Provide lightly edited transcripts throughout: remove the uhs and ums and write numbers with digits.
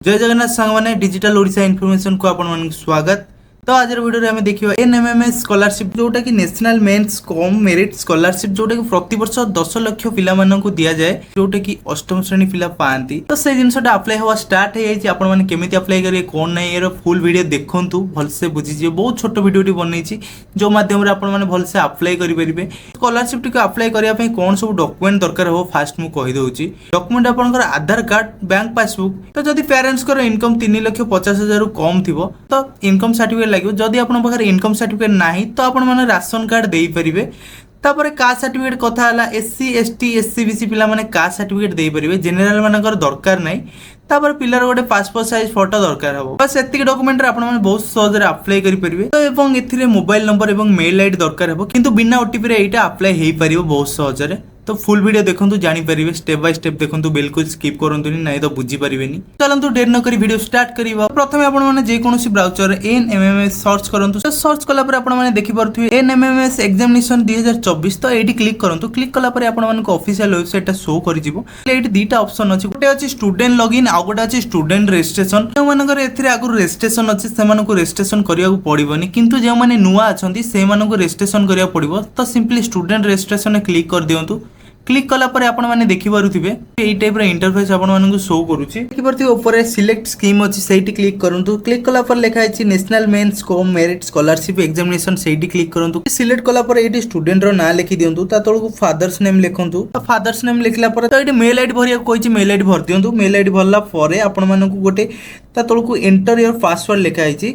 जय जगन्नाथ सांग मैंने डिजिटल ओडिशा इनफॉरमेशन को आपण स्वागत। तो आज वीडियो में देखिए एनएमएमएस स्कॉलरशिप जोटा कि national means cum merit scholarship जोटा कि प्रति वर्ष 10 लाख पिला माननकु दिया जाए जोटा कि अष्टम श्रेणी पिला पाती। तो से जिनसटा अप्लाई होवा स्टार्ट हो जाइए। आपण माने केमिति अप्लाई करिए कोन नै एरो फुल वीडियो देखंतु भलसे बुझिजिए। बहुत छोट वीडियोटी बनैछि जो माध्यम रे आपण माने भलसे अप्लाई करि परिबे। स्कॉलरशिप टिक अप्लाई करिया पय कोन सब डॉक्यूमेंट दरकार हो फास्ट मु कहि दउछि। डॉक्यूमेंट आपनकर आधार कार्ड बैंक पासबुक। तो जदि पेरेंट्स कर इनकम 3,50,000 कम थिबो तो इनकम सर्टिफिकेट लगे। जदि आपन पाखरे इनकम सर्टिफिकेट नाही तो आपण माने राशन कार्ड देई परिबे। तापरे कास्ट सर्टिफिकेट कथा हला एससी एसटी एससी बीसी पिला माने कास्ट सर्टिफिकेट देई परिबे। जनरल मानकर दरकार नाही। तापर पिलार गोटे पासपोर्ट साइज फोटो दरकार हो। बस एतिक डॉक्यूमेंट रे आपण माने बहुत सहज रे अप्लाई करि परिबे। तो एवं एथिरे मोबाइल नंबर एवं मेल आईडी दरकार हो किंतु बिना ओटीपी रे एटा अप्लाई हेई परिबो बहुत सहज रे। तो फुल वीडियो देखंतु जानि परिबे। स्टेप बाय स्टेप देखंतु बिल्कुल स्किप करंतुनी नै तो बुझी परिबेनी। चलंतु देर न करी वीडियो स्टार्ट करिबा। प्रथमे आपण माने जे कोनोसी ब्राउजर एनएमएमएस सर्च करंतु। तो सर्च कला पर आपण माने देखि परथुवे एनएमएमएस एग्जामिनेशन 2024। तो एडी क्लिक करंतु। क्लिक कला पर आपण माने को ऑफिशियल वेबसाइट शो करि जिवो। एडी दीटा ऑप्शन अछि। गोटे अछि स्टूडेंट लॉगिन आ गोटे अछि स्टूडेंट रजिस्ट्रेशन। जे मानकर एथिरे आगु रजिस्ट्रेशन अछि से मानको रजिस्ट्रेशन करिया पड़िबोनी किंतु जे माने नुवा अछंती से मानको रजिस्ट्रेशन करिया पड़िबो। तो सिंपली स्टूडेंट रजिस्ट्रेशन में क्लिक कर दियंतु। क्लिक कला पर आपण माने देखि पारुथिबे एई टाइप रे इंटरफेस आपण मानकु शो करूची। देखि पारुथिबे ऊपर सिलेक्ट स्कीम अछि सेठी क्लिक करंतु। क्लिक कला पर लिखा अछि national means cum merit scholarship examination सेठी क्लिक करंतु। सिलेक्ट कला पर एठी स्टूडेंट रो नाम लिखि दियंतु। ता तळकु फादर्स नेम लिखंतु। फादर्स नेम लिखला पर तो एठी मेल आईडी भरिया कोइछि मेल आईडी भर दियंतु। मेल आईडी भरला परे आपण मानकु गोटे ता तळकु एंटर योर पासवर्ड लिखा आइछि।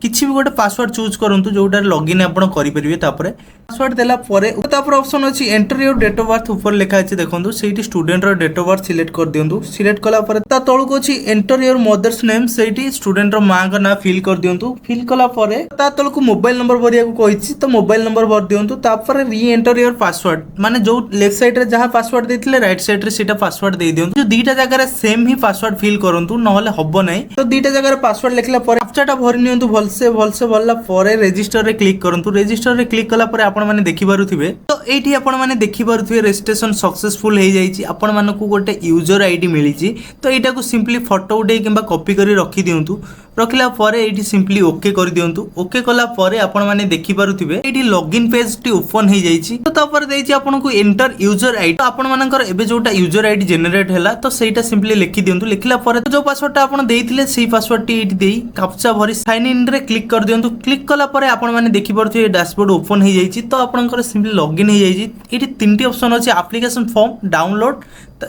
किछि भी गोटे पासवर्ड चूज करंतु जोटा लॉगिन आपण करि परिबे। तापरे पासवर्ड देला परे तापर ऑप्शन अछि enter your date of birth ऊपर लिखा अछि देखंतु। सेठी स्टूडेंट रो डेट ऑफ बर्थ सिलेक्ट कर दियंतु। सिलेक्ट कला परे ता तळको अछि एंटर योर मदर्स नेम। सेठी स्टूडेंट रो मां का नाम फिल कर दियंतु। फिल कला परे ता तळको मोबाइल नंबर भरिया को कहिछि तो मोबाइल नंबर भर दियंतु। तापर री एंटर योर पासवर्ड माने जो लेफ्ट साइड रे जहा पासवर्ड देथिले राइट साइड रे सेटा पासवर्ड दे दियंतु। जो दीटा जगह रे सेम ही पासवर्ड फिल करंतु नहले हबो नै। तो दीटा जगह रे पासवर्ड लिखला परे कैप्चाटा भरि नियंतु। भलसे भरला परे रजिस्टर रे क्लिक करंतु। रजिस्टर रे क्लिक कला परे आपण माने देखि पारुथिबे तो एठी आपण माने देखि पारुथिबे रजिस्ट्रेशन सक्सेसफुल हे जाईची। आपण मानकु गोटे यूजर आईडी मिलिची। तो एटा को सिंपली फोटो उठे किबा कॉपी करी रखि दियंतु। रखिला परे एठी सिंपली ओके कर दियंतु। ओके कला परे आपण माने देखि पारुथिबे एठी लॉगिन पेज टी ओपन हे जाईची। तो तापर देइची आपनको एंटर यूजर आईडी। तो आपण मानकर एबे जोटा यूजर आईडी जनरेट हैला तो सेटा सिंपली लिखि दियंतु। लिखला परे जो पासवर्ड आपण देइथिले सेही पासवर्ड टी एठी देई कैप्चा भरी साइन इन रे क्लिक कर दियंतु। क्लिक कला परे आपण माने देखि पारुथिबे डैशबोर्ड ओपन हे जाईची। तो आपनकर सिंपली लॉगिन हे जाईची। एठी तीनटी ऑप्शन अछि application form download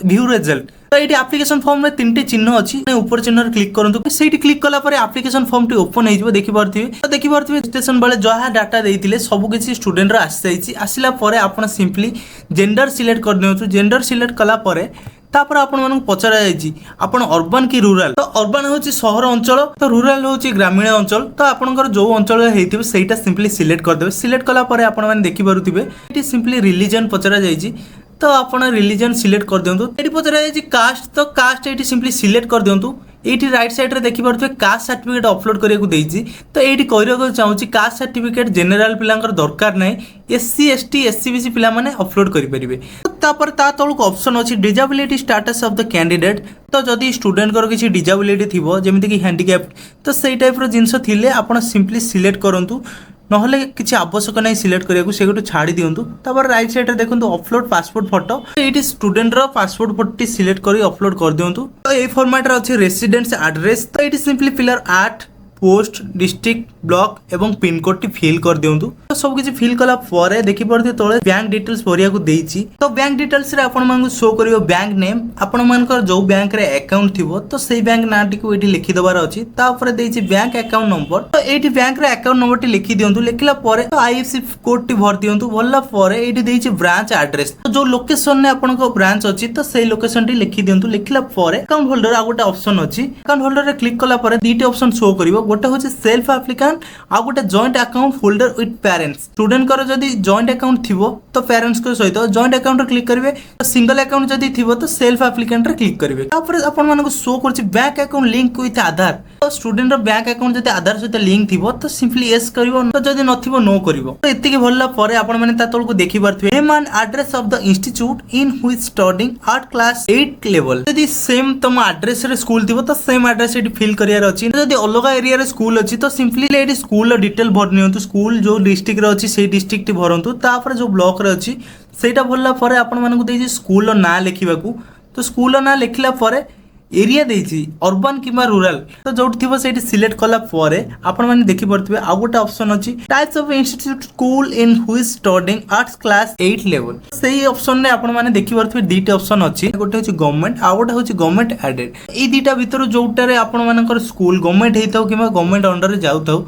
view result. तो ये एप्लीकेशन फॉर्म में तीन चिन्ह अच्छी ऊपर चिन्ह क्लिक करंतु। सेठी क्लिक कला परे एप्लीकेशन फॉर्म टी ओपन हो देखि पारथिबे। तो देखि पारथिबे स्टेशन बेले जहा डाटा देइथिले सब किछि स्टूडेंट रा आसी जाईछि। आसिला परे आपण सिंपली जेंडर सिलेक्ट कर दियंतु। जेंडर सिलेक्ट कला परे तापर आपण मानक पचरा जाईछि आपण अर्बन की रूरल। तो अर्बन होछि शहर अंचल तो रूरल होछि ग्रामीण अंचल। तो आपनकर जो अंचल हेइथिबे सेटा सिंपली सिलेक्ट कर देबे। सिलेक्ट कला परे आपण माने देखि पारुथिबे एटी सिंपली रिलीजन पचरा जाईछि। तो आपण रिलीजन सिलेक्ट कर दियंतु। एटी पचरा जाईछि कास्ट। तो कास्ट एटी सिंपली सिलेक्ट कर दियंतु। एटी राइट साइड रे देखि पारथुवे कास्ट सर्टिफिकेट अपलोड करिया को देइछि। तो एटी कहिरो को चाहूछि कास्ट सर्टिफिकेट जनरल पिलांकर दरकार नै। एससी एसटी एससी बीसी पिला माने अपलोड करि परिबे। तापर ता तळक ऑप्शन अछि disability status of the candidate. तो जदि स्टूडेंट कर किछि डिसेबिलिटी थिबो जेमिति कि हैंडीकैप तो सेही टाइप रो जिंस थिले आपण सिंपली सिलेक्ट करंतु। नहले किछि आवश्यक नै सिलेक्ट करिया को सेगुटो छाडी दियंतु। तापर राइट साइड रे देखंतु अपलोड पासपोर्ट फोटो। एटी स्टूडेंट रो पासपोर्ट फोटो सिलेक्ट करी अपलोड कर दियंतु। तो ए फॉर्मेट रे अछि रेसिडेंस एड्रेस। तो एटी सिंपली फिलर 8 पोस्ट डिस्ट्रिक्ट ब्लॉक एवं पिन कोड टी फिल कर दियंतु। तो सब किछि फिल कला परे देखि पड़थे तळे बैंक डिटेल्स भरिया को देइछि। तो बैंक डिटेल्स रे आपण मानकु शो करियो बैंक नेम। आपण मानकर जो बैंक रे अकाउंट थिबो तो सेही बैंक नाटी को एठी लिखि दबार अछि। ता ऊपर देइछि बैंक अकाउंट नंबर। तो एठी बैंक रे अकाउंट नंबर टी लिखि दियंतु। लिखला परे तो आईएफएससी कोड टी भर दियंतु। भरला परे एठी देइछि ब्रांच एड्रेस। तो जो लोकेशन ने आपण को ब्रांच अछि तो सेही लोकेशन टी लिखि दियंतु। लिखला परे अकाउंट होल्डर आ गोटे ऑप्शन अछि। अकाउंट होल्डर रे क्लिक कला परे दीटी ऑप्शन शो करिवो। गोटे होछि सेल्फ एप्लिकेंट आ गोटे joint account holder with parents. Student कर जदि जॉइंट अकाउंट थिबो तो पेरेंट्स को सहित जॉइंट अकाउंट रे क्लिक करिवे। सिंगल अकाउंट जदि थिबो तो सेल्फ एप्लिकेंट रे क्लिक करिवे। तापर आपण मानको शो करछि बैंक अकाउंट लिंक विथ आधार। तो स्टूडेंट रो बैंक अकाउंट जदि आधार सहित लिंक थिबो तो सिंपली यस करिवो, तो जदि नथिबो नो करिवो। तो एतिकी भरला परे आपण माने ता तळको देखि पारथिबे name and address of the institute in which studying at class 8 level. जदि सेम तम एड्रेस रे स्कूल थिबो तो सेम एड्रेस एटी फिल करियार अछि। जदि अलग एरिया रे स्कूल अछि तो सिंपली एटी स्कूल रो डिटेल भर नियंतु। स्कूल जो डिस्ट्रिक्ट रे अछि सेही डिस्ट्रिक्ट भरंतु, तापर जो ब्लॉक रे अछि सेटा भरला परे आपण मानकु देछि स्कूल रो नाम लिखिबाकू। तो स्कूल रो नाम लिखला परे एरिया देछि अर्बन किबा रूरल, तो जोट थिबो सेठी सिलेक्ट कला परे आपण माने देखि परथिबे आ गोटे ऑप्शन अछि types of institute school in which studying at class 8 level. सेही ऑप्शन ने आपण माने देखि परथिबे दीटे ऑप्शन अछि, गोटे होछि गवर्नमेंट आ गोटे होछि गवर्नमेंट एडेड। ए दीटा भितर जोटा रे आपण मानकर स्कूल गवर्नमेंट हेताउ किबा गवर्नमेंट अंडर रे जाउताउ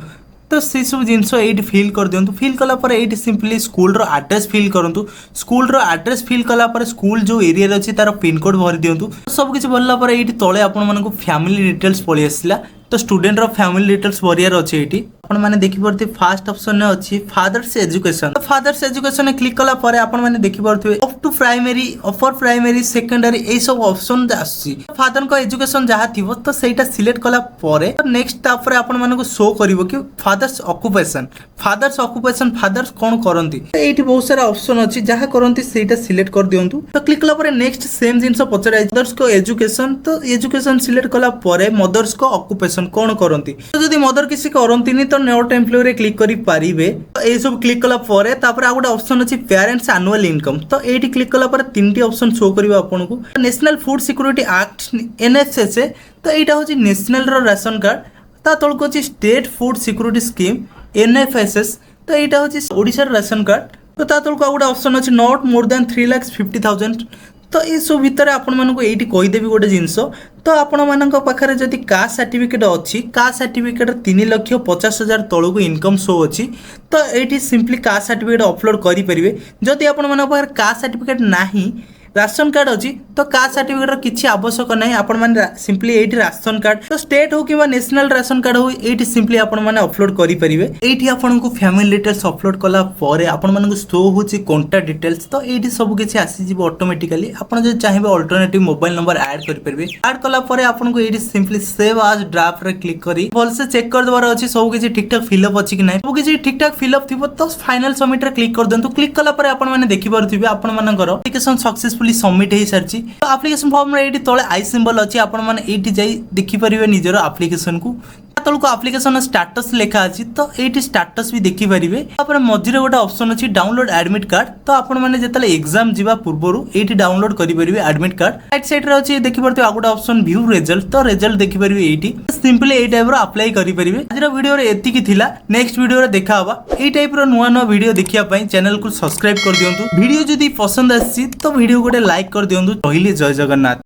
तो से सब जिनस एट फिल कर दियंतु। फिल कला पर एट सिंपली स्कूल रो एड्रेस फिल करंतु। स्कूल रो एड्रेस फिल कला पर स्कूल जो एरिया रे अछि तार पिन कोड भरि दियंतु। सब किछ भरला पर एट तळे आपण मानको फैमिली डिटेल्स पळि आसिला। तो स्टूडेंट रो फैमिली डिटेल्स भरियार अछि एटी आपण माने देखि परथि फर्स्ट ऑप्शन ने अछि फादर्स एजुकेशन। तो फादर्स एजुकेशन ने क्लिक कला पर आपण माने देखि परथि up to primary upper primary secondary ए सब ऑप्शन आछि। फादर को एजुकेशन जहा थिबो तो सेटा सिलेक्ट कला परे नेक्स्ट तापर आपण मानको शो करिवो कि father's occupation. Father's occupation father's कोन करंती, तो एटी बहुत सारा ऑप्शन अछि जहा करंती सेटा सिलेक्ट कर दियंतु। तो क्लिक कला परे नेक्स्ट सेम जिंस पचरा फादर्स को एजुकेशन, तो एजुकेशन सिलेक्ट कला परे मदर्स को ऑक्युपेशन कोन करंती। तो जदि मदर किसी करंतीनी तो नोट एम्प्लॉय रे क्लिक करि पारिबे। तो ए सब क्लिक कला परे तापर आ गोटे ऑप्शन अछि पेरेंट्स एनुअल इनकम। तो एटी क्लिक कला परे तीनटी ऑप्शन शो करिवो आपनको। National food security act NFS, तो एटा होछि नेशनल रो राशन कार्ड। ता तळको अछि स्टेट फूड सिक्योरिटी स्कीम एनएफएसएस, तो एटा होछि ओडिशा राशन कार्ड। तो ता तळको आ गोटे ऑप्शन अछि नॉट मोर देन 3,50,000। तो ये सब भितर आपण मानको एटी कहि देबी गोटे जिंस। तो आपण मानक पाखरे जदि कास्ट सर्टिफिकेट अछि, कास्ट सर्टिफिकेट 3,50,000 तळको इनकम शो अछि, तो एटी सिंपली कास्ट सर्टिफिकेट अपलोड करि परिबे। जदि आपण मानक पाखरे कास्ट सर्टिफिकेट नाही राशन कार्ड अछि तो कास्ट सर्टिफिकेट रो किछि आवश्यक नै। आपण माने सिंपली एटी राशन कार्ड तो स्टेट हो किबा नेशनल राशन कार्ड हो एटी सिंपली आपण माने अपलोड करि परिबे। एटी आपण को फैमिली डिटेल्स अपलोड कला परे आपण माने को शो होछि कांटेक्ट डिटेल्स। तो एटी सब किछि आसी जिवो ऑटोमेटिकली। आपण जे चाहेबे अल्टरनेटिव मोबाइल नंबर ऐड करि परिबे। ऐड कला परे आपण को एटी सिंपली सेव एज ड्राफ्ट रे क्लिक करी भल से चेक कर दबार अछि सब किछि ठीक ठाक फिलअप अछि कि नै। सब किछि ठीक ठाक फिलअप थिबो तो फाइनल सबमिट रे क्लिक कर देंतु। क्लिक कला परे आपण माने देखि पारुथिबे आपण मानकर एप्लिकेशन सक्सेसफुली सबमिट हे सारछि। तो एप्लिकेशन फॉर्म रे एटी तळे आई सिंबल अछि, आपण माने एटी जाई देखि परिबे निजरो एप्लिकेशन को। तळको एप्लिकेशन स्टेटस लेखा अछि, तो एटी स्टेटस भी देखि परिबे। तापर मझिरे गोटे ऑप्शन अछि डाउनलोड एडमिट कार्ड। तो आपण माने जेतले एग्जाम जिबा पूर्वरु एटी डाउनलोड करि परिबे एडमिट कार्ड। राइट साइड रे अछि देखि परते आ गोटे ऑप्शन व्यू रिजल्ट। तो रिजल्ट देखि परिबे एटी सिंपली ए टाइप रो अप्लाई करि परिबे। आजरा वीडियो रे एतिकी थिला। नेक्स्ट वीडियो रे देखा हबा। ए टाइप रो नुवा नुवा वीडियो देखिया पई चैनल को सब्सक्राइब कर दियंतु। वीडियो जदि पसंद आछि तो वीडियो गोटे लाइक कर दियंतु। पहिले जय जगन्नाथ।